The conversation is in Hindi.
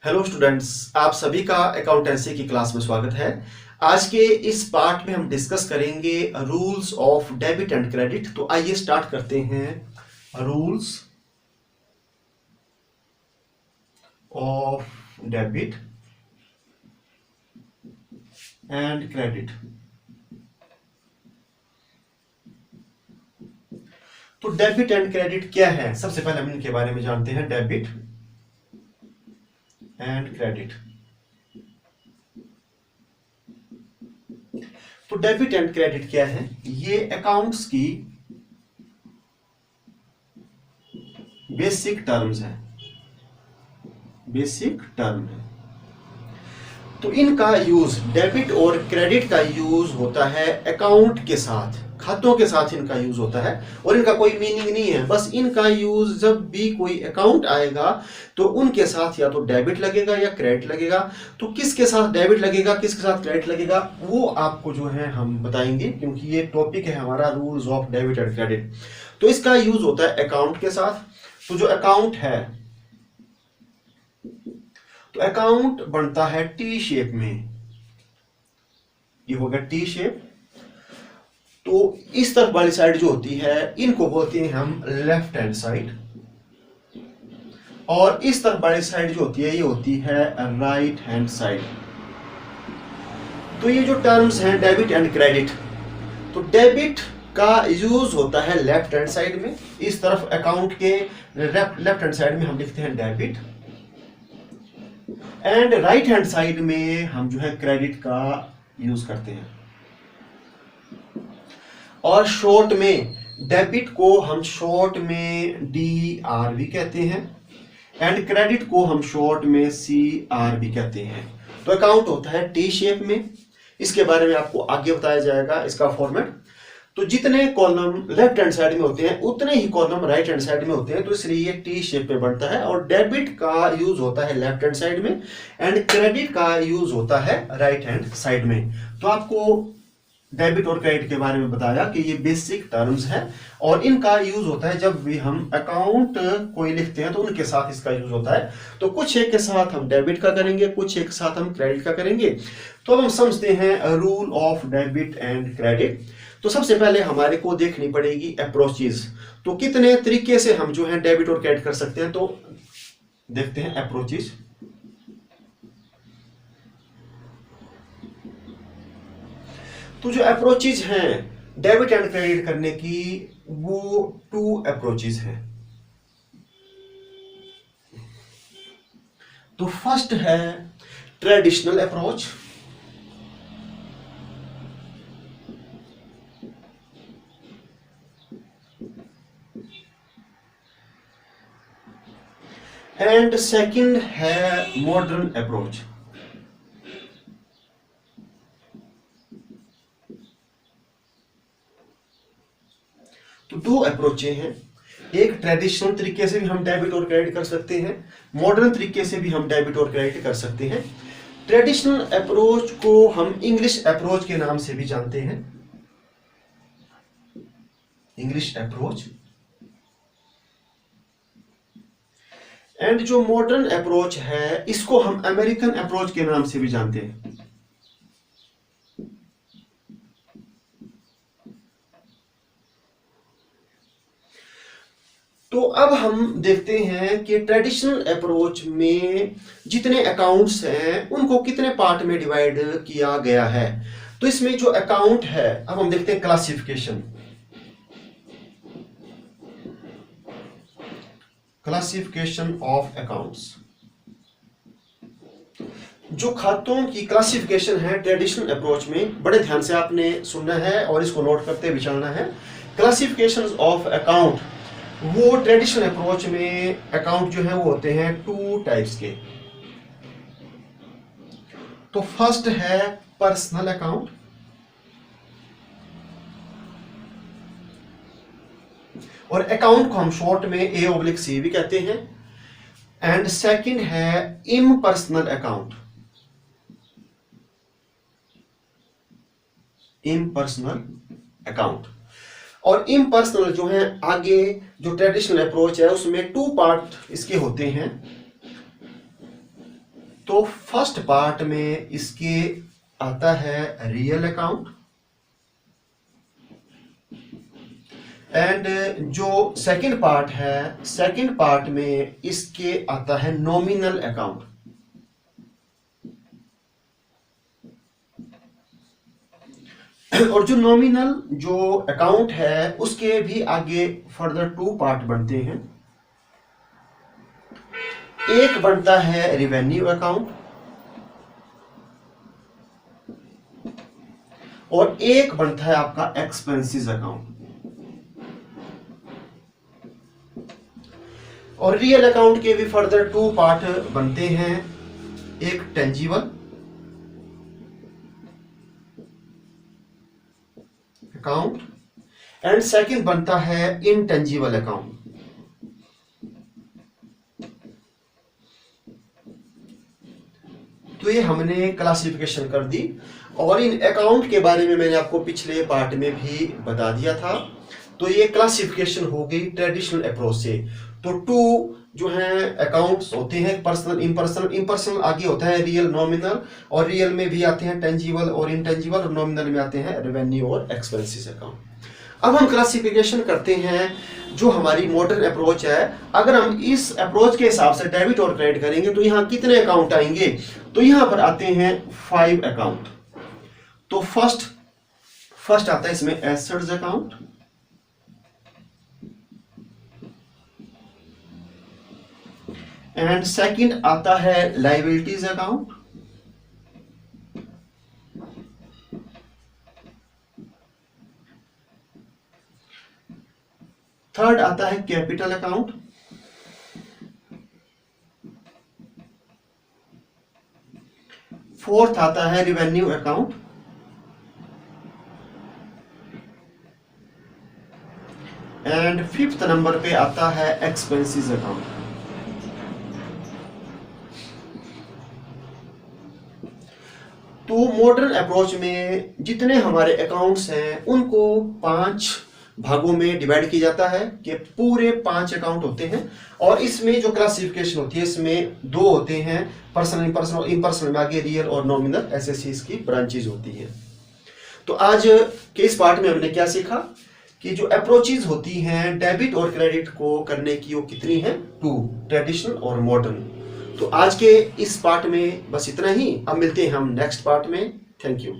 हेलो स्टूडेंट्स, आप सभी का अकाउंटेंसी की क्लास में स्वागत है। आज के इस पार्ट में हम डिस्कस करेंगे rules of debit and credit. तो आइए स्टार्ट करते हैं। Rules of debit and credit. तो डेबिट एंड क्रेडिट क्या है, सबसे पहले हम इनके बारे में जानते हैं। Debit and credit. तो डेबिट एंड क्रेडिट क्या है? ये अकाउंट्स की बेसिक टर्म्स है। बेसिक टर्म है। तो इनका यूज, डेबिट और क्रेडिट का यूज होता है अकाउंट के साथ, खातों के साथ इनका यूज होता है। और इनका कोई मीनिंग नहीं है, बस इनका यूज जब भी कोई अकाउंट आएगा तो उनके साथ या तो डेबिट लगेगा या क्रेडिट लगेगा। तो किसके साथ डेबिट लगेगा, किसके साथ क्रेडिट लगेगा, वो आपको जो है हम बताएंगे, क्योंकि ये टॉपिक है हमारा rules of debit and credit. तो इसका यूज होता है अकाउंट के साथ। तो जो अकाउंट है, तो अकाउंट बनता है टी शेप में। ये होगा टी शेप। तो इस तरफ वाली साइड जो होती है इनको बोलते हैं हम लेफ्ट हैंड साइड, और इस तरफ वाली साइड जो होती है ये होती है राइट हैंड साइड। तो ये जो टर्म्स हैं डेबिट एंड क्रेडिट, तो डेबिट का यूज होता है लेफ्ट हैंड साइड में। इस तरफ अकाउंट के लेफ्ट हैंड साइड में हम लिखते हैं debit, and right hand side में हम जो है क्रेडिट का यूज करते हैं। और शॉर्ट में डेबिट को हम शॉर्ट में DR भी कहते हैं, एंड क्रेडिट को हम शॉर्ट में CR भी कहते हैं। तो अकाउंट होता है टी शेप में। इसके बारे में आपको आगे बताया जाएगा, इसका फॉर्मेट। तो जितने कॉलम लेफ्ट हैंड साइड में होते हैं उतने ही कॉलम राइट हैंड साइड में होते हैं, तो इसलिए ये टी शेप में बनता है। और डेबिट का यूज होता है लेफ्ट हैंड साइड में, एंड क्रेडिट का यूज होता है राइट हैंड साइड में। तो आपको डेबिट और क्रेडिट के बारे में बताया कि ये बेसिक टर्म्स है, और इनका यूज होता है जब भी हम अकाउंट कोई लिखते हैं तो उनके साथ इसका यूज होता है। तो कुछ एक के साथ हम डेबिट का करेंगे, कुछ एक के साथ हम क्रेडिट का करेंगे। तो अब हम समझते हैं rule of debit and credit. तो सबसे पहले हमारे को देखनी पड़ेगी अप्रोचेस। तो कितने तरीके से हम जो है डेबिट और क्रेडिट कर सकते हैं, तो देखते हैं अप्रोचेस। तो जो अप्रोचेज हैं डेबिट एंड क्रेडिट करने की, वो 2 अप्रोचेज हैं। तो फर्स्ट है ट्रेडिशनल अप्रोच, एंड सेकंड है मॉडर्न अप्रोच। तो 2 अप्रोचें हैं। एक ट्रेडिशनल तरीके से भी हम डेबिट और क्रेडिट कर सकते हैं, मॉडर्न तरीके से भी हम डेबिट और क्रेडिट कर सकते हैं। ट्रेडिशनल अप्रोच को हम इंग्लिश अप्रोच के नाम से भी जानते हैं, इंग्लिश अप्रोच। एंड जो मॉडर्न अप्रोच है इसको हम अमेरिकन अप्रोच के नाम से भी जानते हैं। तो अब हम देखते हैं कि ट्रेडिशनल अप्रोच में जितने अकाउंट्स हैं उनको कितने पार्ट में डिवाइड किया गया है। तो इसमें जो अकाउंट है, अब हम देखते हैं क्लासिफिकेशन। Classification of accounts. जो खातों की क्लासिफिकेशन है ट्रेडिशनल अप्रोच में, बड़े ध्यान से आपने सुनना है और इसको नोट करते हुए चलना है। क्लासिफिकेशन ऑफ अकाउंट, वो ट्रेडिशनल अप्रोच में अकाउंट जो है वो होते हैं 2 टाइप्स के। तो फर्स्ट है पर्सनल अकाउंट, और अकाउंट को हम शॉर्ट में A/C भी कहते हैं। एंड सेकंड है इम्पर्सनल अकाउंट, इम्पर्सनल अकाउंट। और इम्पर्सनल जो है, आगे जो ट्रेडिशनल अप्रोच है उसमें 2 पार्ट इसके होते हैं। तो फर्स्ट पार्ट में इसके आता है रियल अकाउंट, एंड जो सेकंड पार्ट है, सेकंड पार्ट में इसके आता है नॉमिनल अकाउंट। और जो नॉमिनल जो अकाउंट है उसके भी आगे फर्दर 2 पार्ट बनते हैं। एक बनता है रिवेन्यू अकाउंट और एक बनता है आपका एक्सपेंसेस अकाउंट। और रियल अकाउंट के भी फर्दर 2 पार्ट बनते हैं, एक टेंजिबल अकाउंट एंड सेकंड बनता है इनटेंजिबल अकाउंट। तो ये हमने क्लासिफिकेशन कर दी और इन अकाउंट के बारे में मैंने आपको पिछले पार्ट में भी बता दिया था। तो ये क्लासिफिकेशन हो गई ट्रेडिशनल अप्रोच से। तो 2 जो है अकाउंट्स होते हैं, पर्सनल, इम्पर्सनल। इम्पर्सनल आगे होता है रियल, नॉमिनल, और रियल में भी आते हैं टेंजिबल और इनटेंजिबल, और नॉमिनल में आते हैं रेवेन्यू और एक्सपेंसेस अकाउंट। अब हम क्लासिफिकेशन करते हैं जो हमारी मॉडर्न अप्रोच है। अगर हम इस अप्रोच के हिसाब से डेबिट और क्रेडिट करेंगे तो यहाँ कितने अकाउंट आएंगे? तो यहाँ पर आते हैं 5 अकाउंट। तो फर्स्ट आता है इसमें एसेट्स अकाउंट, एंड सेकंड आता है लायबिलिटीज अकाउंट, थर्ड आता है कैपिटल अकाउंट, फोर्थ आता है revenue account, and fifth number पे आता है एक्सपेंसेस अकाउंट। तो मॉडर्न अप्रोच में जितने हमारे अकाउंट्स हैं उनको 5 भागों में डिवाइड किया जाता है कि पूरे 5 अकाउंट होते हैं। और इसमें जो क्लासिफिकेशन होती है इसमें 2 होते हैं, पर्सनल, इम्पर्सनल। इम्पर्सनल में आगे रियल और नॉमिनल ऐसे इसकी ब्रांचेज होती है। तो आज के इस पार्ट में हमने क्या सीखा कि जो अप्रोचेज होती हैं डेबिट और क्रेडिट को करने की वो कितनी है? 2, ट्रेडिशनल और मॉडर्न। तो आज के इस पार्ट में बस इतना ही। अब मिलते हैं हम नेक्स्ट पार्ट में। Thank you.